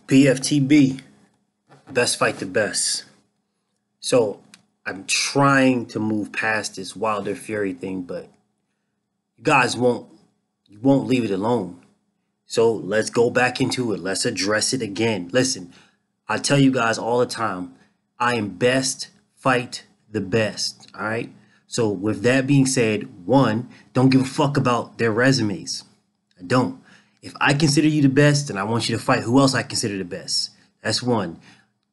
PFTB, best fight the best. So I'm trying to move past this Wilder Fury thing, but you guys won't leave it alone. So let's go back into it. Let's address it again. Listen, I tell you guys all the time, I am best fight the best. All right. So with that being said, one, don't give a fuck about their resumes. I don't. If I consider you the best, then I want you to fight who else I consider the best. That's one.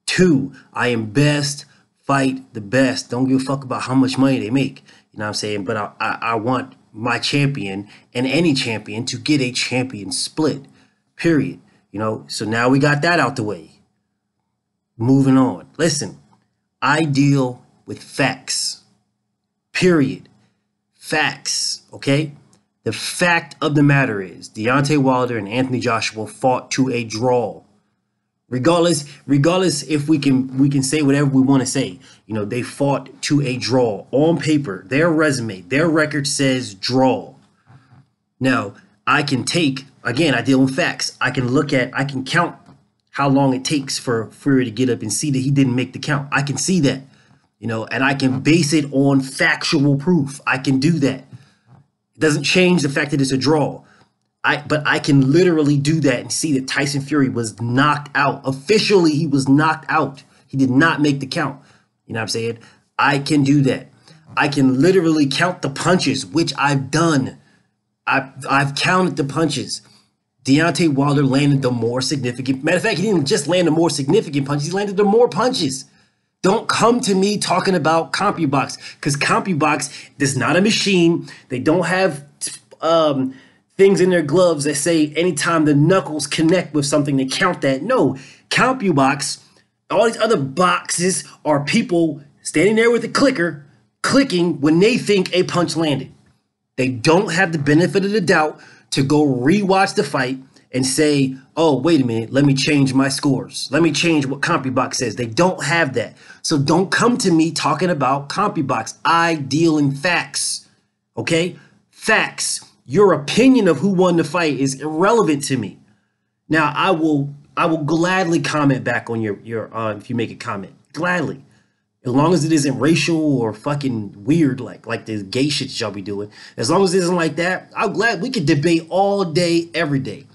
Two, I am best fight the best. Don't give a fuck about how much money they make. You know what I'm saying? But I want my champion and any champion to get a champion split. Period. You know, so now we got that out the way. Moving on. Listen, I deal with facts. Period. Facts. Okay? The fact of the matter is Deontay Wilder and Anthony Joshua fought to a draw. Regardless if we can say whatever we want to say. You know, they fought to a draw. On paper, their resume, their record says draw. Now, I can take, again, I deal with facts. I can count how long it takes for Fury to get up and see that he didn't make the count. I can see that, you know, and I can base it on factual proof. I can do that. It doesn't change the fact that it's a draw. But I can literally do that and see that Tyson Fury was knocked out. Officially, he was knocked out. He did not make the count. You know what I'm saying? I can do that. I can literally count the punches, which I've done. I've counted the punches. Deontay Wilder landed the more significant. Matter of fact, he didn't just land the more significant punches. He landed the more punches. Don't come to me talking about CompuBox, because CompuBox is not a machine. They don't have things in their gloves that say anytime the knuckles connect with something, they count that. No, CompuBox, all these other boxes are people standing there with a clicker, clicking when they think a punch landed. They don't have the benefit of the doubt to go rewatch the fight and say, oh, wait a minute, let me change my scores. Let me change what CompuBox says. They don't have that. So don't come to me talking about CompuBox. I deal in facts, okay? Facts. Your opinion of who won the fight is irrelevant to me. Now, I will gladly comment back on your if you make a comment. Gladly. As long as it isn't racial or fucking weird like the gay shit y'all be doing. As long as it isn't like that, I'm glad we could debate all day, every day.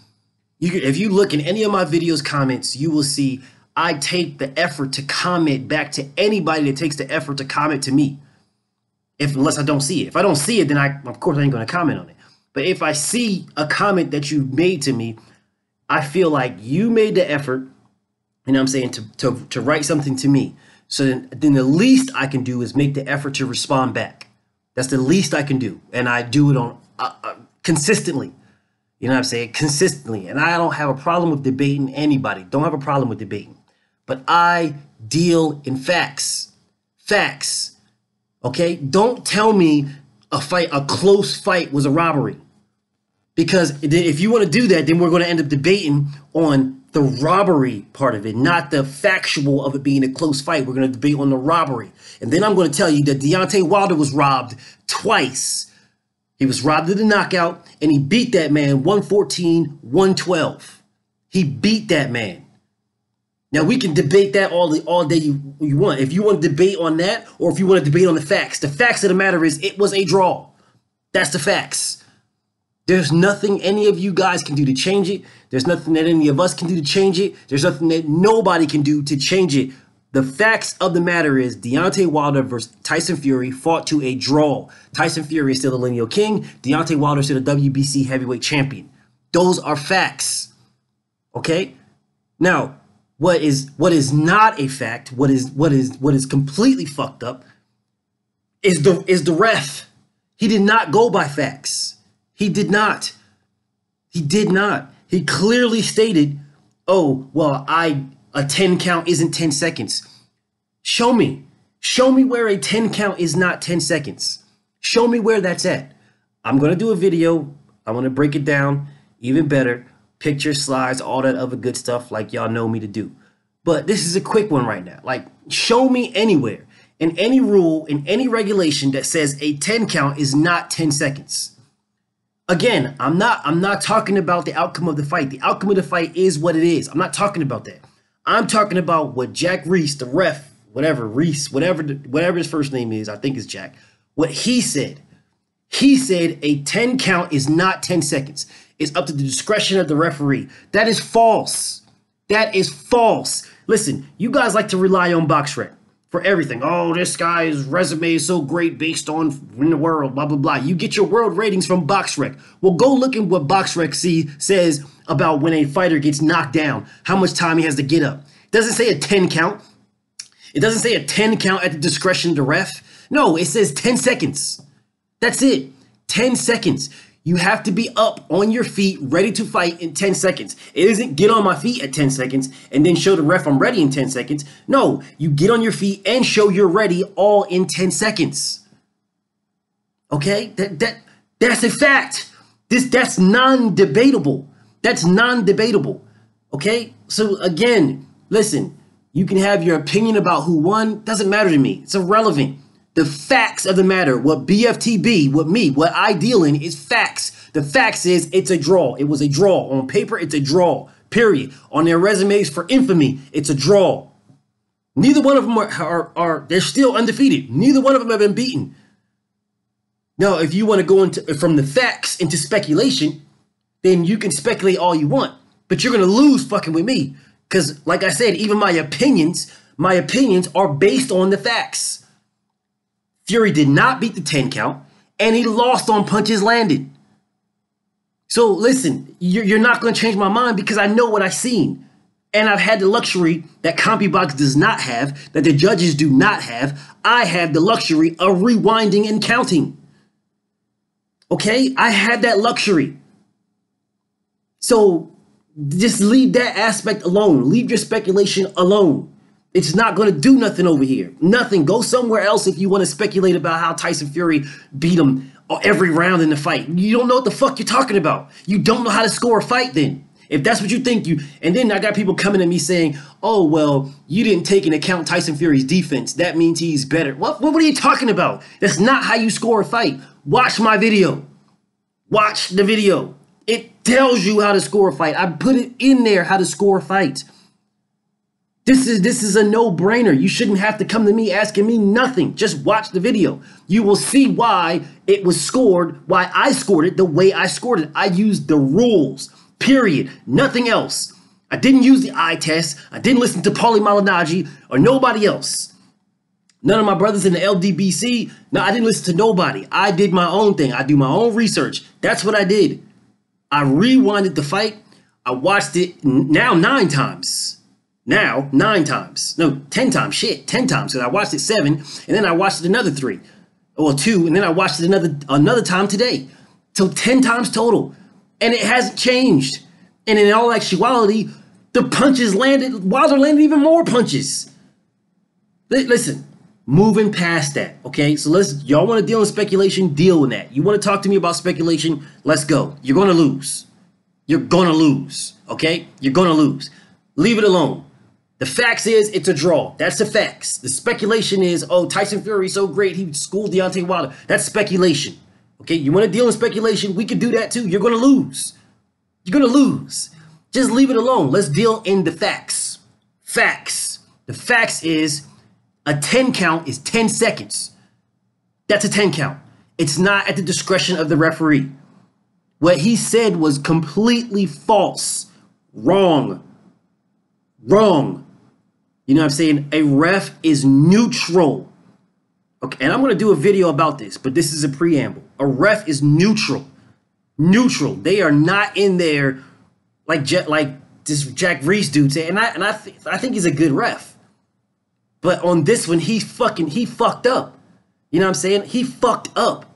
If you look in any of my videos comments, you will see I take the effort to comment back to anybody that takes the effort to comment to me. Unless I don't see it. If I don't see it, then of course I ain't going to comment on it. But if I see a comment that you made to me, I feel like you made the effort, you know what I'm saying, to write something to me. So then the least I can do is make the effort to respond back. That's the least I can do. And I do it on consistently. You know what I'm saying? Consistently. And I don't have a problem with debating anybody. Don't have a problem with debating. But I deal in facts. Facts. Okay? Don't tell me a close fight was a robbery. Because if you want to do that, then we're going to end up debating on the robbery part of it, not the factual of it being a close fight. We're going to debate on the robbery. And then I'm going to tell you that Deontay Wilder was robbed twice. He was robbed of the knockout, and he beat that man 114-112. He beat that man. Now, we can debate that all day you want. If you want to debate on that, or if you want to debate on the facts of the matter is it was a draw. That's the facts. There's nothing any of you guys can do to change it. There's nothing that any of us can do to change it. There's nothing that nobody can do to change it. The facts of the matter is Deontay Wilder versus Tyson Fury fought to a draw. Tyson Fury is still the lineal king. Deontay Wilder is still the WBC heavyweight champion. Those are facts. Okay? Now, what is not a fact, what is completely fucked up is the ref. He did not go by facts. He did not. He did not. He clearly stated, oh, well, a 10 count isn't 10 seconds. Show me. Show me where a 10 count is not 10 seconds. Show me where that's at. I'm going to do a video. I'm going to break it down even better. Pictures, slides, all that other good stuff like y'all know me to do. But this is a quick one right now. Like, show me anywhere in any rule, in any regulation that says a 10 count is not 10 seconds. Again, I'm not talking about the outcome of the fight. The outcome of the fight is what it is. I'm not talking about that. I'm talking about what Jack Reese, the ref, whatever Reese, whatever his first name is, I think it's Jack. What he said. He said a 10 count is not 10 seconds. It's up to the discretion of the referee. That is false. That is false. Listen, you guys like to rely on BoxRec for everything. Oh, this guy's resume is so great based on in the world, blah, blah, blah. You get your world ratings from BoxRec. Well, go look at what BoxRec says about when a fighter gets knocked down, how much time he has to get up. It doesn't say a 10 count. It doesn't say a 10 count at the discretion of the ref. No, it says 10 seconds. That's it. 10 seconds. You have to be up on your feet, ready to fight in 10 seconds. It isn't get on my feet at 10 seconds and then show the ref I'm ready in 10 seconds. No, you get on your feet and show you're ready all in 10 seconds. Okay? That's a fact. That's non-debatable. That's non-debatable. Okay? So again, listen, you can have your opinion about who won. Doesn't matter to me. It's irrelevant. The facts of the matter, what BFTB, what I deal in is facts. The facts is it's a draw. It was a draw. On paper, it's a draw, period. On their resumes for infamy, it's a draw. Neither one of them they're still undefeated. Neither one of them have been beaten. Now, if you want to go into from the facts into speculation, then you can speculate all you want. But you're going to lose fucking with me. Because, like I said, even my opinions are based on the facts. Fury did not beat the 10 count, and he lost on punches landed. So listen, you're not going to change my mind because I know what I've seen. And I've had the luxury that CompuBox does not have, that the judges do not have. I have the luxury of rewinding and counting. Okay? I had that luxury. So just leave that aspect alone. Leave your speculation alone. It's not going to do nothing over here. Nothing. Go somewhere else if you want to speculate about how Tyson Fury beat him every round in the fight. You don't know what the fuck you're talking about. You don't know how to score a fight then. If that's what you think and then I got people coming at me saying, oh, well, you didn't take into account Tyson Fury's defense. That means he's better. What are you talking about? That's not how you score a fight. Watch my video. Watch the video. It tells you how to score a fight. I put it in there how to score a fight. This is a no-brainer. You shouldn't have to come to me asking me nothing. Just watch the video. You will see why it was scored, why I scored it the way I scored it. I used the rules, period. Nothing else. I didn't use the eye test. I didn't listen to Paulie Malignaggi or nobody else. None of my brothers in the LDBC. No, I didn't listen to nobody. I did my own thing. I do my own research. That's what I did. I rewinded the fight. I watched it now 9 times. Now, 9 times. No, 10 times. Shit, 10 times. Because I watched it 7, and then I watched it another 3. Or 2, and then I watched it another time today. So 10 times total. And it hasn't changed. And in all actuality, the punches landed, Wilder landed even more punches. Listen, moving past that, okay? So y'all want to deal in speculation, deal with that. You want to talk to me about speculation, let's go. You're going to lose. You're going to lose, okay? You're going to lose. Leave it alone. The facts is it's a draw. That's the facts. The speculation is, oh, Tyson Fury so great, he schooled Deontay Wilder. That's speculation. Okay, you want to deal in speculation? We can do that too. You're going to lose. You're going to lose. Just leave it alone. Let's deal in the facts. Facts. The facts is a 10 count is 10 seconds. That's a 10 count. It's not at the discretion of the referee. What he said was completely false. Wrong. Wrong. You know what I'm saying? A ref is neutral. Okay, and I'm going to do a video about this, but this is a preamble. A ref is neutral. Neutral. They are not in there like this Jack Reese dude said. And I think he's a good ref. But on this one, he fucked up. You know what I'm saying? He fucked up.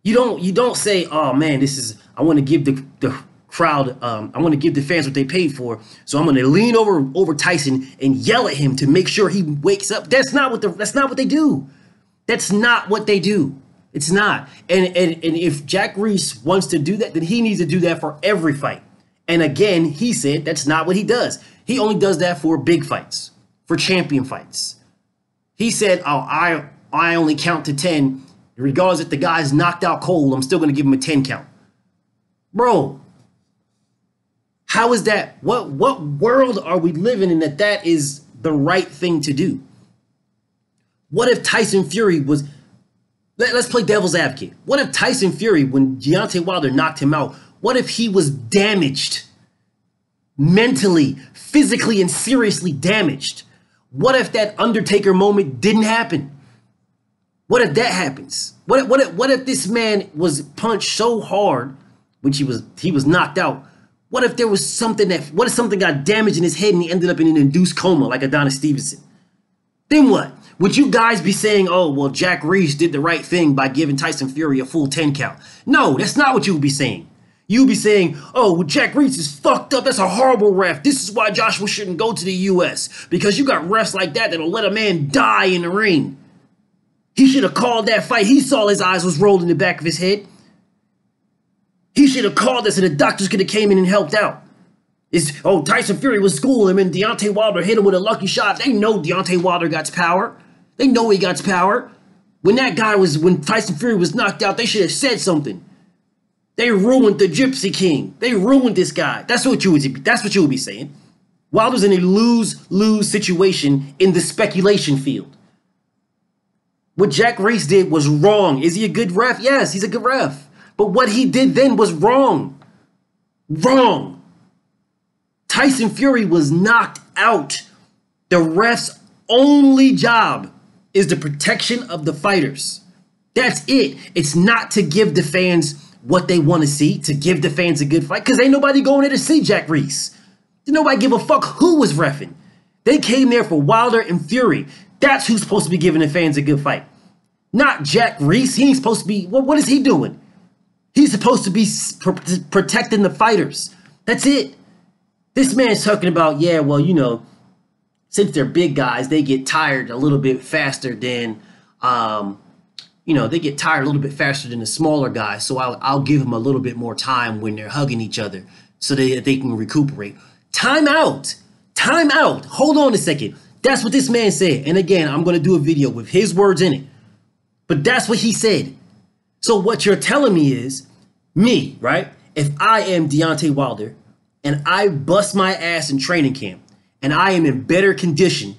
You don't say, oh man, I want to give the crowd, I want to give the fans what they paid for, so I'm going to lean over Tyson and yell at him to make sure he wakes up. That's not what they do. That's not what they do. It's not. And if Jack Reese wants to do that, then he needs to do that for every fight. And again, he said that's not what he does. He only does that for big fights, for champion fights. He said, oh, I only count to 10. Regardless if the guy's knocked out cold, I'm still going to give him a 10 count. Bro, how is that? What world are we living in that is the right thing to do? What if Tyson Fury was, let's play devil's advocate. What if Tyson Fury, when Deontay Wilder knocked him out, what if he was damaged? Mentally, physically, and seriously damaged? What if that Undertaker moment didn't happen? What if that happens? What if this man was punched so hard, which he was knocked out? What if there was what if something got damaged in his head and he ended up in an induced coma like Adonis Stevenson? Then what? Would you guys be saying, oh, well, Jack Reese did the right thing by giving Tyson Fury a full 10 count? No, that's not what you would be saying. You would be saying, oh, well, Jack Reese is fucked up. That's a horrible ref. This is why Joshua shouldn't go to the U.S. Because you got refs like that'll let a man die in the ring. He should have called that fight. He saw his eyes was rolled in the back of his head. He should have called us and the doctors could have came in and helped out. Tyson Fury was schooling him and Deontay Wilder hit him with a lucky shot. They know Deontay Wilder got power. They know he got power. When Tyson Fury was knocked out, they should have said something. They ruined the Gypsy King. They ruined this guy. That's what you would be saying. Wilder's in a lose-lose situation in the speculation field. What Jack Reese did was wrong. Is he a good ref? Yes, he's a good ref. But what he did then was wrong. Wrong. Tyson Fury was knocked out. The ref's only job is the protection of the fighters. That's it. It's not to give the fans what they want to see, to give the fans a good fight, because ain't nobody going there to see Jack Reese. Did nobody give a fuck who was reffing? They came there for Wilder and Fury. That's who's supposed to be giving the fans a good fight. Not Jack Reese. He ain't supposed to be, what is he doing? He's supposed to be protecting the fighters. That's it. This man's talking about, yeah, well, since they're big guys, they get tired a little bit faster than, they get tired a little bit faster than the smaller guys. So I'll give them a little bit more time when they're hugging each other so that they can recuperate. Time out. Time out. Hold on a second. That's what this man said. And again, I'm going to do a video with his words in it. But that's what he said. So what you're telling me is, me, right? If I am Deontay Wilder and I bust my ass in training camp and I am in better condition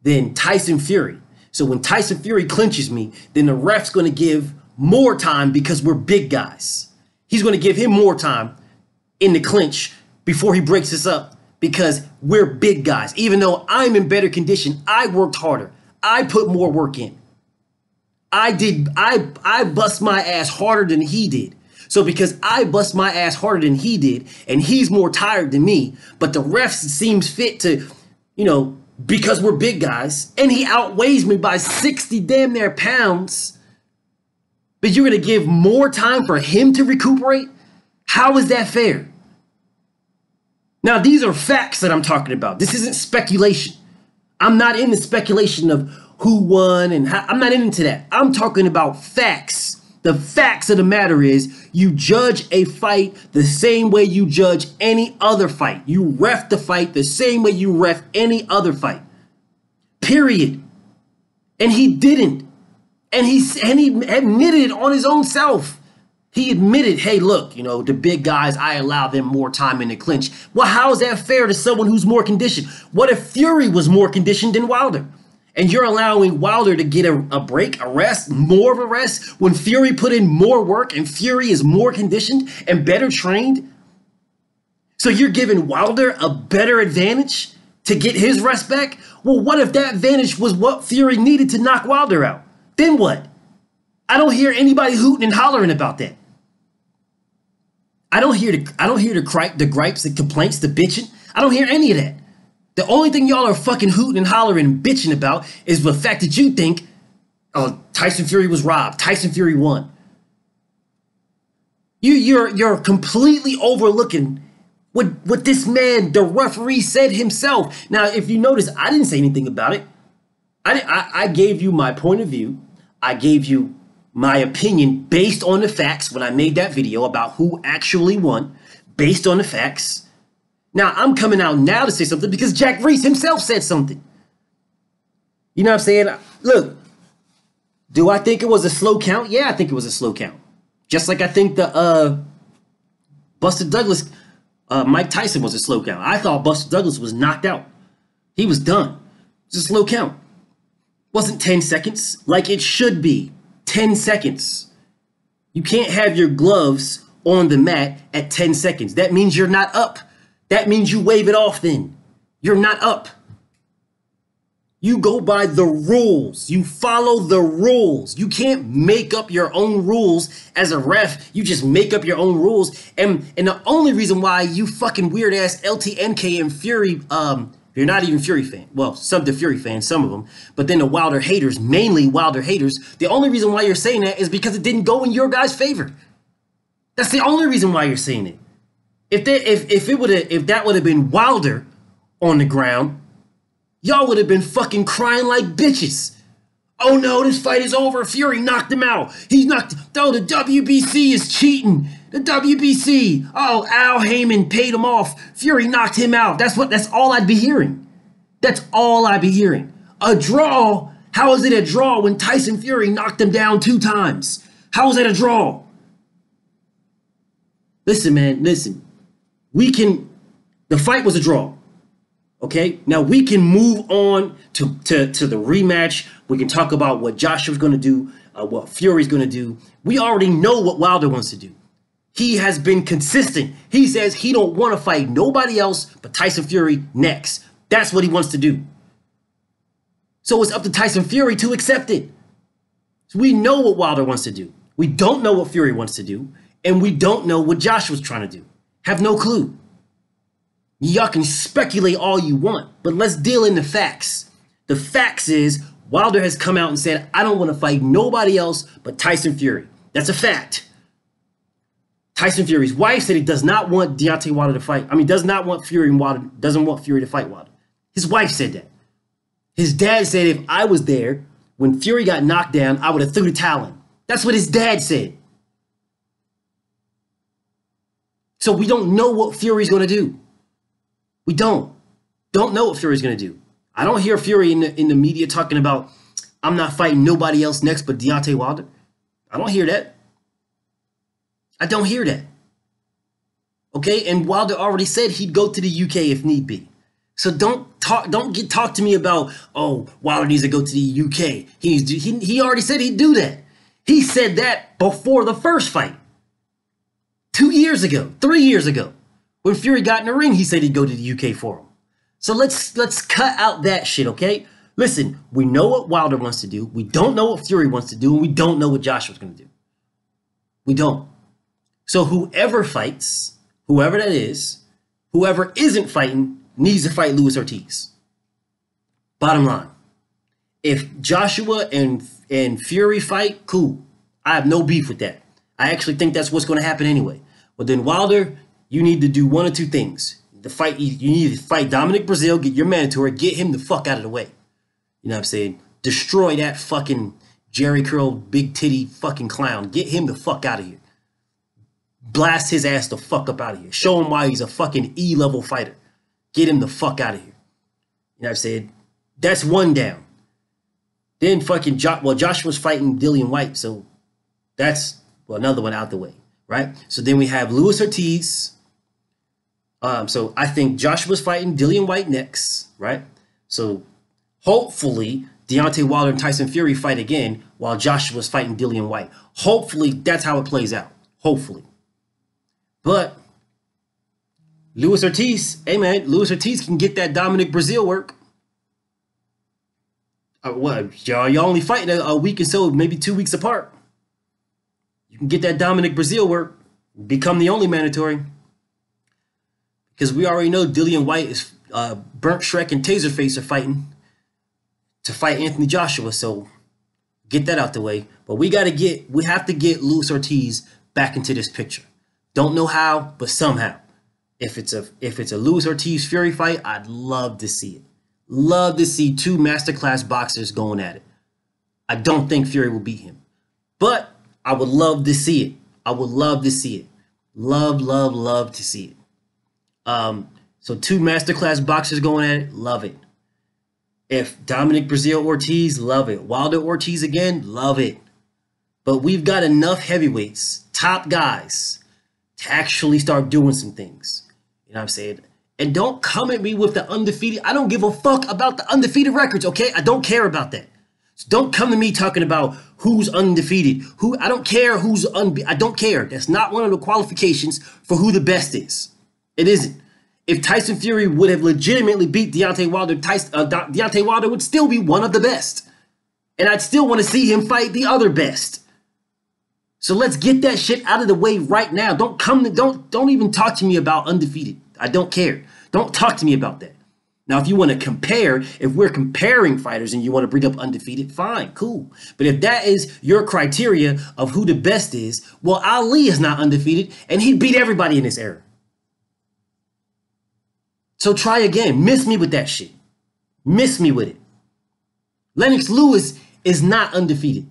than Tyson Fury. So when Tyson Fury clinches me, then the ref's going to give more time because we're big guys. He's going to give him more time in the clinch before he breaks us up because we're big guys. Even though I'm in better condition, I worked harder. I put more work in. I bust my ass harder than he did. So because I bust my ass harder than he did, and he's more tired than me, but the ref seems fit to, because we're big guys, and he outweighs me by 60 damn near pounds, but you're going to give more time for him to recuperate? How is that fair? Now, these are facts that I'm talking about. This isn't speculation. I'm not in the speculation of who won and how. I'm not into that. I'm talking about facts. The facts of the matter is you judge a fight the same way you judge any other fight. You ref the fight the same way you ref any other fight. Period. And he didn't. And he admitted it on his own self. He admitted, hey, look, the big guys, I allow them more time in the clinch. Well, how is that fair to someone who's more conditioned? What if Fury was more conditioned than Wilder? And you're allowing Wilder to get a break, a rest, more of a rest, when Fury put in more work and Fury is more conditioned and better trained? So you're giving Wilder a better advantage to get his rest back? Well, what if that advantage was what Fury needed to knock Wilder out? Then what? I don't hear anybody hooting and hollering about that. I don't hear the gripes, the complaints, the bitching. I don't hear any of that. The only thing y'all are fucking hooting and hollering and bitching about is the fact that you think, oh, Tyson Fury was robbed. Tyson Fury won. You're completely overlooking what this man, the referee, said himself. Now, if you notice, I didn't say anything about it. I gave you my point of view. I gave you my opinion based on the facts when I made that video about who actually won, based on the facts. Now, I'm coming out now to say something because Jack Reese himself said something. You know what I'm saying? Look, do I think it was a slow count? Yeah, I think it was a slow count. Just like I think the Buster Douglas, Mike Tyson was a slow count. I thought Buster Douglas was knocked out. He was done. It was a slow count. Wasn't 10 seconds like it should be. 10 seconds. You can't have your gloves on the mat at 10 seconds. That means you're not up. That means you wave it off then. You're not up. You go by the rules. You follow the rules. You can't make up your own rules as a ref. You just make up your own rules. And the only reason why you fucking weird ass LTNK and Fury, you're not even Fury fan. Well, some of the Fury fans, some of them. But then the Wilder haters, mainly Wilder haters. The only reason why you're saying that is because it didn't go in your guys' favor. That's the only reason why you're saying it. If that would have been Wilder on the ground, y'all would have been fucking crying like bitches. Oh no, this fight is over. Fury knocked him out. He's knocked. Oh, the WBC is cheating. The WBC. Oh, Al Heyman paid him off. Fury knocked him out. That's all I'd be hearing. That's all I'd be hearing. A draw. How is it a draw when Tyson Fury knocked him down 2 times? How is it a draw? Listen, man, listen. The fight was a draw. Okay, now we can move on to the rematch. We can talk about what Joshua's going to do, what Fury's going to do. We already know what Wilder wants to do. He has been consistent. He says he don't want to fight nobody else but Tyson Fury next. That's what he wants to do. So it's up to Tyson Fury to accept it. So we know what Wilder wants to do. We don't know what Fury wants to do. And we don't know what Joshua's trying to do. Have no clue. Y'all can speculate all you want, but let's deal in the facts. The facts is Wilder has come out and said, I don't want to fight nobody else but Tyson Fury. That's a fact. Tyson Fury's wife said he does not want Deontay Wilder to fight. Doesn't want Fury to fight Wilder. His wife said that. His dad said if I was there when Fury got knocked down, I would have threw the towel in. That's what his dad said. So we don't know what Fury's going to do. We don't know what Fury's going to do. I don't hear Fury in the media talking about, I'm not fighting nobody else next but Deontay Wilder. I don't hear that. I don't hear that. Okay, and Wilder already said he'd go to the UK if need be. So don't talk to me about, oh, Wilder needs to go to the UK. He already said he'd do that. He said that before the first fight. 2 years ago, 3 years ago. When Fury got in the ring, he said he'd go to the UK for him. So let's cut out that shit, okay? Listen, we know what Wilder wants to do. We don't know what Fury wants to do, and we don't know what Joshua's going to do. We don't. So whoever fights, whoever that is, whoever isn't fighting needs to fight Luis Ortiz. Bottom line. If Joshua and Fury fight, cool. I have no beef with that. I actually think that's what's going to happen anyway. But then Wilder, you need to do one or two things. You need to fight Dominic Brazil, get your mandatory, get him the fuck out of the way. You know what I'm saying? Destroy that fucking Jerry Curl, big titty fucking clown. Get him the fuck out of here. Blast his ass the fuck up out of here. Show him why he's a fucking E-level fighter. Get him the fuck out of here. You know what I'm saying? That's one down. Then fucking Joshua's fighting Dillian Whyte, so that's another one out the way, right? So then we have Luis Ortiz. So I think Joshua's fighting Dillian Whyte next, right? So hopefully Deontay Wilder and Tyson Fury fight again while Joshua's fighting Dillian Whyte. Hopefully that's how it plays out. Hopefully. But Luis Ortiz, hey man, Luis Ortiz can get that Dominic Brazil work. Y'all only fighting a week and so, maybe 2 weeks apart. You can get that Dominic Brazil work, become the only mandatory. Because we already know Dillian Whyte is Burnt Shrek and Taserface are fighting to fight Anthony Joshua. So get that out the way. But we have to get Luis Ortiz back into this picture. Don't know how, but somehow. If it's a Luis Ortiz Fury fight, I'd love to see it. Love to see two masterclass boxers going at it. I don't think Fury will beat him. But I would love to see it. I would love to see it. Love to see it. So two masterclass boxers going at it, love it. If Dominic Brazil Ortiz, love it. Wilder Ortiz again, love it. But we've got enough heavyweights, top guys, to actually start doing some things. You know what I'm saying? And don't come at me with the undefeated. I don't give a fuck about the undefeated records, okay? I don't care about that. So don't come to me talking about who's undefeated. I don't care who's I don't care. That's not one of the qualifications for who the best is. It isn't. If Tyson Fury would have legitimately beat Deontay Wilder, Deontay Wilder would still be one of the best. And I'd still want to see him fight the other best. So let's get that shit out of the way right now. Don't even talk to me about undefeated. I don't care. Don't talk to me about that. Now, if you want to compare, if we're comparing fighters and you want to bring up undefeated, fine, cool. But if that is your criteria of who the best is, well, Ali is not undefeated and he beat everybody in this era. So try again. Miss me with that shit. Miss me with it. Lennox Lewis is not undefeated.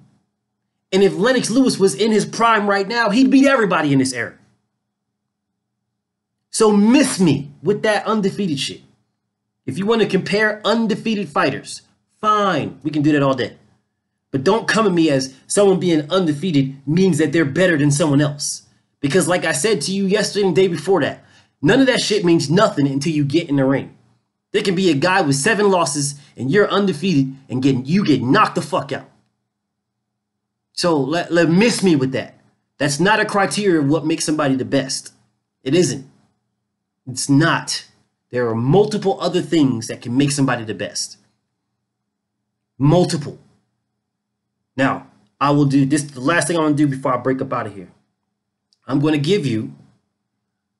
And if Lennox Lewis was in his prime right now, he'd beat everybody in this era. So miss me with that undefeated shit. If you want to compare undefeated fighters, fine, we can do that all day. But don't come at me as someone being undefeated means that they're better than someone else. Because like I said to you yesterday and the day before that, none of that shit means nothing until you get in the ring. There can be a guy with 7 losses and you're undefeated and you get knocked the fuck out. So let miss me with that. That's not a criteria of what makes somebody the best. It isn't. It's not. There are multiple other things that can make somebody the best. Multiple. Now, I will do this. The last thing I'm going to do before I break up out of here. I'm going to give you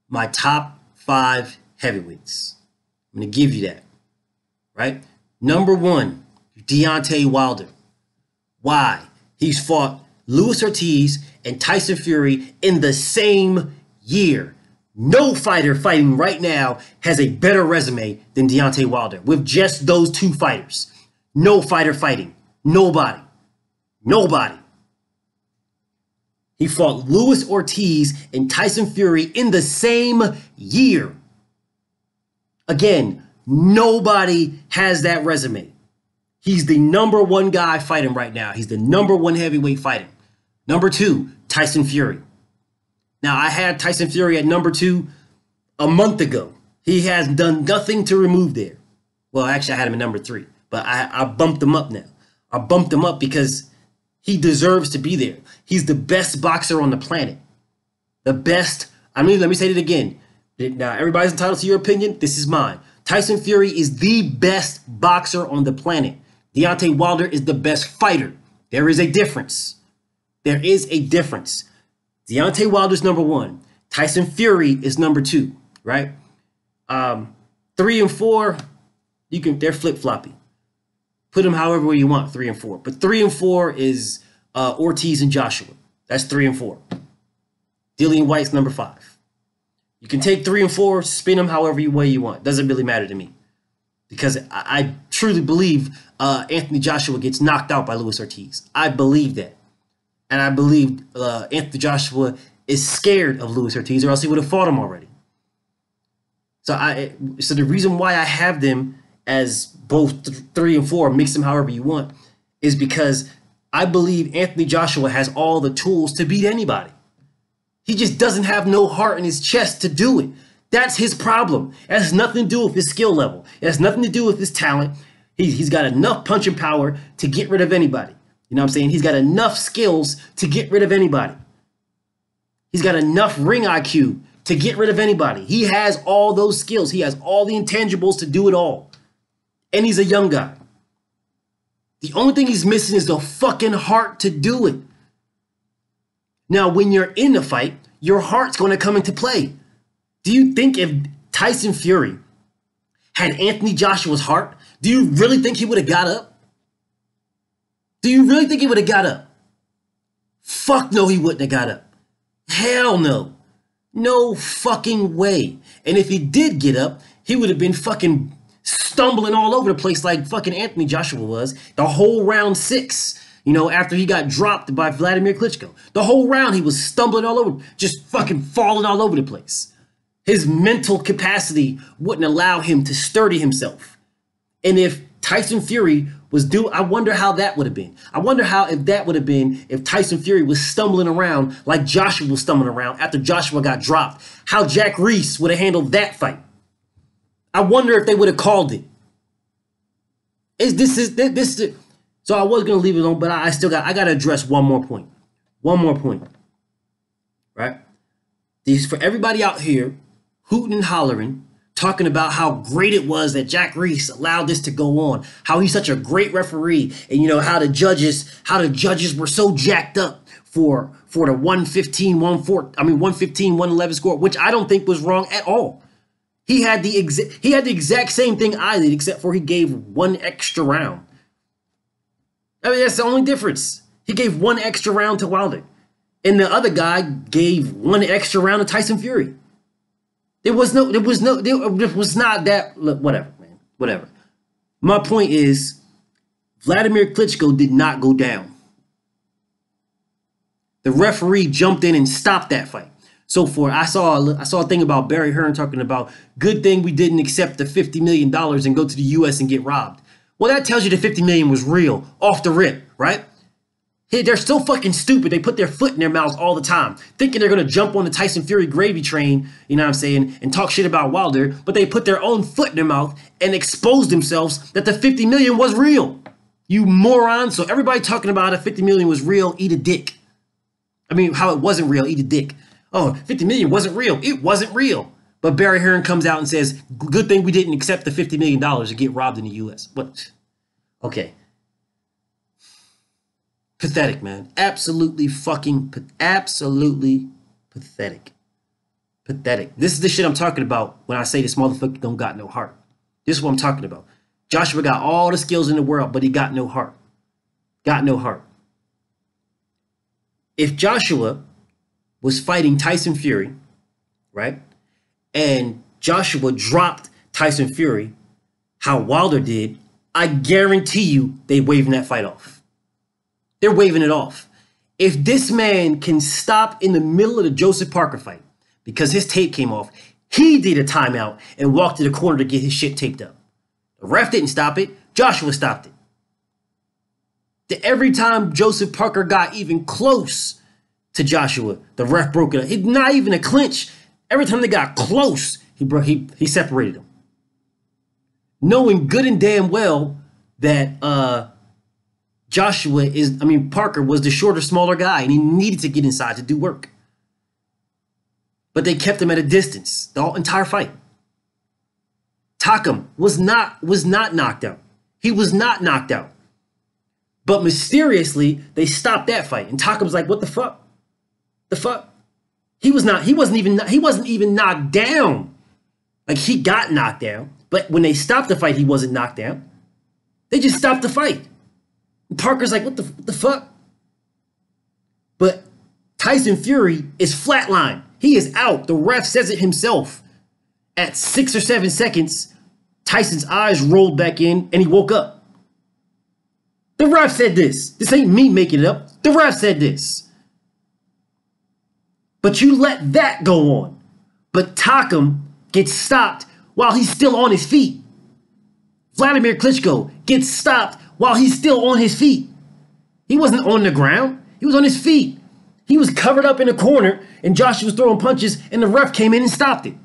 my top 5 heavyweights. I'm going to give you that. Right? Number 1, Deontay Wilder. Why? He's fought Luis Ortiz and Tyson Fury in the same year. No fighter fighting right now has a better resume than Deontay Wilder with just those 2 fighters. No fighter fighting. Nobody. Nobody. He fought Luis Ortiz and Tyson Fury in the same year. Again, nobody has that resume. He's the number 1 guy fighting right now. He's the number 1 heavyweight fighting. Number 2, Tyson Fury. Now, I had Tyson Fury at number 2 a month ago. He has done nothing to remove there. Well, actually, I had him at number 3, but I bumped him up now. I bumped him up because he deserves to be there. He's the best boxer on the planet. The best. I mean, let me say it again. Now, everybody's entitled to your opinion. This is mine. Tyson Fury is the best boxer on the planet. Deontay Wilder is the best fighter. There is a difference. There is a difference. Deontay Wilder's number 1. Tyson Fury is number 2, right? 3 and 4, they're flip-floppy. Put them however you want, 3 and 4. But 3 and 4 is Ortiz and Joshua. That's 3 and 4. Dillian White's number 5. You can take 3 and 4, spin them however way you want. Doesn't really matter to me. Because I truly believe Anthony Joshua gets knocked out by Luis Ortiz. I believe that. And I believe Anthony Joshua is scared of Luis Ortiz, or else he would have fought him already. So the reason why I have them as both 3 and 4, mix them however you want, is because I believe Anthony Joshua has all the tools to beat anybody. He just doesn't have no heart in his chest to do it. That's his problem. It has nothing to do with his skill level. It has nothing to do with his talent. He's got enough punching power to get rid of anybody. You know what I'm saying? He's got enough skills to get rid of anybody. He's got enough ring IQ to get rid of anybody. He has all those skills. He has all the intangibles to do it all. And he's a young guy. The only thing he's missing is the fucking heart to do it. Now, when you're in the fight, your heart's going to come into play. Do you think if Tyson Fury had Anthony Joshua's heart, do you really think he would have got up? Do you really think he would have got up? Fuck no, he wouldn't have got up. Hell no. No fucking way. And if he did get up, he would have been fucking stumbling all over the place like fucking Anthony Joshua was the whole round 6, you know, after he got dropped by Vladimir Klitschko. The whole round he was stumbling all over, just fucking falling all over the place. His mental capacity wouldn't allow him to sturdy himself. And if Tyson Fury was I wonder how that would have been. I wonder how if that would have been if Tyson Fury was stumbling around like Joshua was stumbling around after Joshua got dropped. How Jack Reese would have handled that fight. I wonder if they would have called it. So I was gonna leave it alone, but I gotta address one more point. One more point. Right? These for everybody out here hooting and hollering, talking about how great it was that Jack Reese allowed this to go on, how he's such a great referee, and how the judges were so jacked up for the 111 score, which I don't think was wrong at all. He had the exact same thing I did, except for he gave one extra round. I mean, that's the only difference. He gave one extra round to Wilder, and the other guy gave one extra round to Tyson Fury. There was not that. Look, whatever, man. Whatever. My point is, Vladimir Klitschko did not go down. The referee jumped in and stopped that fight. So I saw a thing about Barry Hearn talking about good thing we didn't accept the $50 million and go to the U.S. and get robbed. Well, that tells you the $50 million was real off the rip, right? Hey, they're so fucking stupid. They put their foot in their mouths all the time, thinking they're going to jump on the Tyson Fury gravy train, you know what I'm saying, and talk shit about Wilder, but they put their own foot in their mouth and exposed themselves that the $50 million was real. You moron. So everybody talking about how the $50 million was real, eat a dick. I mean, how it wasn't real, eat a dick. Oh, 50 million wasn't real. It wasn't real. But Barry Hearn comes out and says, good thing we didn't accept the $50 million to get robbed in the U.S. What? Okay. Pathetic, man. Absolutely pathetic. Pathetic. This is the shit I'm talking about when I say this motherfucker don't got no heart. This is what I'm talking about. Joshua got all the skills in the world, but he got no heart. Got no heart. If Joshua was fighting Tyson Fury, right? And Joshua dropped Tyson Fury, how Wilder did, I guarantee you they waving that fight off. They're waving it off. If this man can stop in the middle of the Joseph Parker fight because his tape came off, he did a timeout and walked to the corner to get his shit taped up. The ref didn't stop it. Joshua stopped it. Every time Joseph Parker got even close to Joshua, the ref broke it up. It's not even a clinch. Every time they got close, he separated them. Knowing good and damn well that Parker was the shorter, smaller guy, and he needed to get inside to do work. But they kept him at a distance the entire fight. Takam was not knocked out. He was not knocked out. But mysteriously, they stopped that fight. And Takam's like, what the fuck? The fuck? He wasn't even knocked down. Like, he got knocked down. But when they stopped the fight, he wasn't knocked down. They just stopped the fight. And Parker's like, what the fuck? But Tyson Fury is flatline. He is out. The ref says it himself. At 6 or 7 seconds, Tyson's eyes rolled back in and he woke up. The ref said this. This ain't me making it up. The ref said this. But you let that go on. But Takam gets stopped while he's still on his feet. Vladimir Klitschko gets stopped while he's still on his feet. He wasn't on the ground. He was on his feet. He was covered up in a corner and Joshua was throwing punches and the ref came in and stopped it.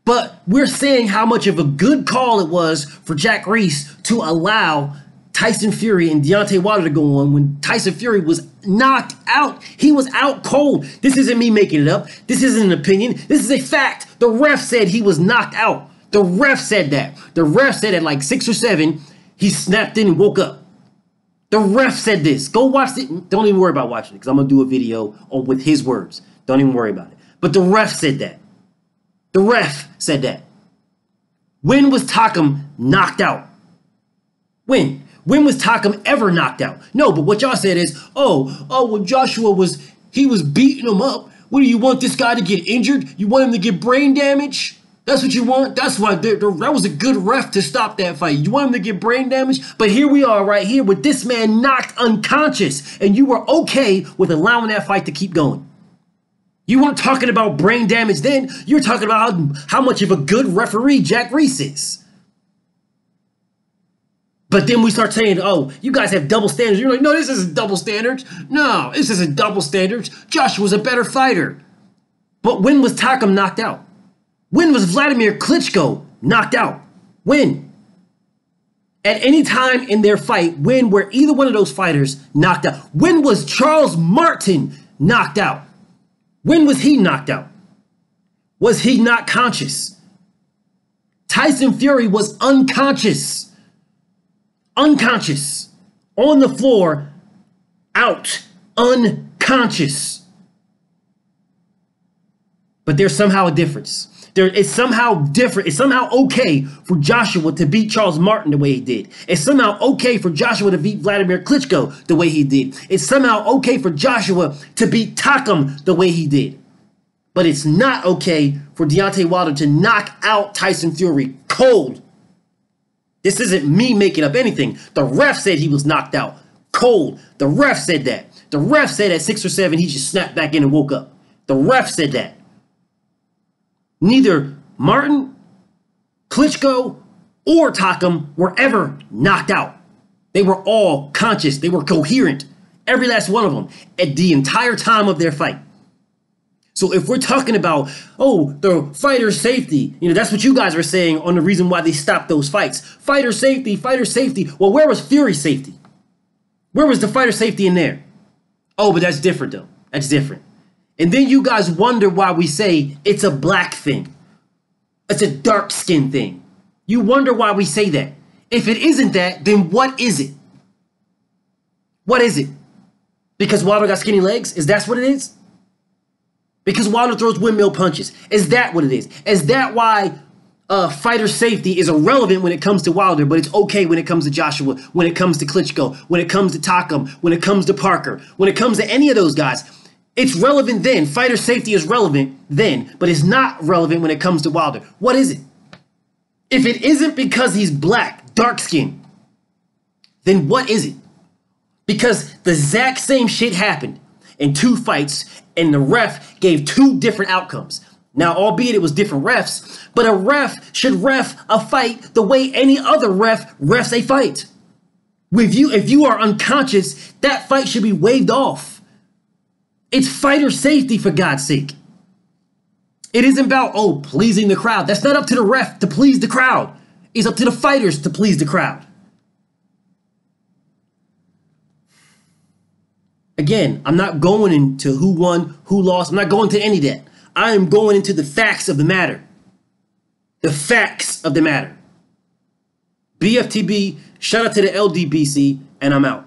But we're saying how much of a good call it was for Jack Reese to allow Tyson Fury and Deontay Wilder to go on when Tyson Fury was knocked out. He was out cold. This isn't me making it up. This isn't an opinion. This is a fact. The ref said he was knocked out. The ref said that. The ref said at like 6 or 7, he snapped in and woke up. The ref said this. Go watch it. Don't even worry about watching it because I'm going to do a video with his words. Don't even worry about it. But the ref said that. The ref said that. When was Takam knocked out? When? When was Takam ever knocked out? No, but what y'all said is, when Joshua was beating him up. What do you want this guy to get injured? You want him to get brain damage? That's what you want? That's why that was a good ref to stop that fight. You want him to get brain damage? But here we are right here with this man knocked unconscious. And you were okay with allowing that fight to keep going. You weren't talking about brain damage then. You're talking about how much of a good referee Jack Reese is. But then we start saying, oh, you guys have double standards. You're like, no, this isn't double standards. No, this isn't double standards. Joshua's a better fighter. But when was Takam knocked out? When was Vladimir Klitschko knocked out? When? At any time in their fight, when were either one of those fighters knocked out? When was Charles Martin knocked out? When was he knocked out? Was he not conscious? Tyson Fury was unconscious. Unconscious. On the floor, out. Unconscious. But there's somehow a difference. It's somehow different. It's somehow okay for Joshua to beat Charles Martin the way he did. It's somehow okay for Joshua to beat Vladimir Klitschko the way he did. It's somehow okay for Joshua to beat Takam the way he did. But it's not okay for Deontay Wilder to knock out Tyson Fury cold. This isn't me making up anything. The ref said he was knocked out cold. The ref said that. The ref said at 6 or 7 he just snapped back in and woke up. The ref said that. Neither Martin, Klitschko, or Takam were ever knocked out. They were all conscious. They were coherent. Every last one of them at the entire time of their fight. So if we're talking about, oh, the fighter safety, that's what you guys were saying on the reason why they stopped those fights. Fighter safety, fighter safety. Well, where was Fury safety? Where was the fighter safety in there? Oh, but that's different though. That's different. And then you guys wonder why we say it's a black thing. It's a dark skin thing. You wonder why we say that. If it isn't that, then what is it? What is it? Because Wilder got skinny legs? Is that what it is? Because Wilder throws windmill punches. Is that what it is? Is that why fighter safety is irrelevant when it comes to Wilder, but it's okay when it comes to Joshua, when it comes to Klitschko, when it comes to Takam, when it comes to Parker, when it comes to any of those guys? It's relevant then. Fighter safety is relevant then, but it's not relevant when it comes to Wilder. What is it? If it isn't because he's black, dark skinned, then what is it? Because the exact same shit happened in 2 fights, and the ref gave 2 different outcomes. Now, albeit it was different refs, but a ref should ref a fight the way any other ref refs a fight. If you are unconscious, that fight should be waved off. It's fighter safety, for God's sake. It isn't about, oh, pleasing the crowd. That's not up to the ref to please the crowd. It's up to the fighters to please the crowd. Again, I'm not going into who won, who lost. I'm not going to any of that. I am going into the facts of the matter. The facts of the matter. BFTB, shout out to the LDBC, and I'm out.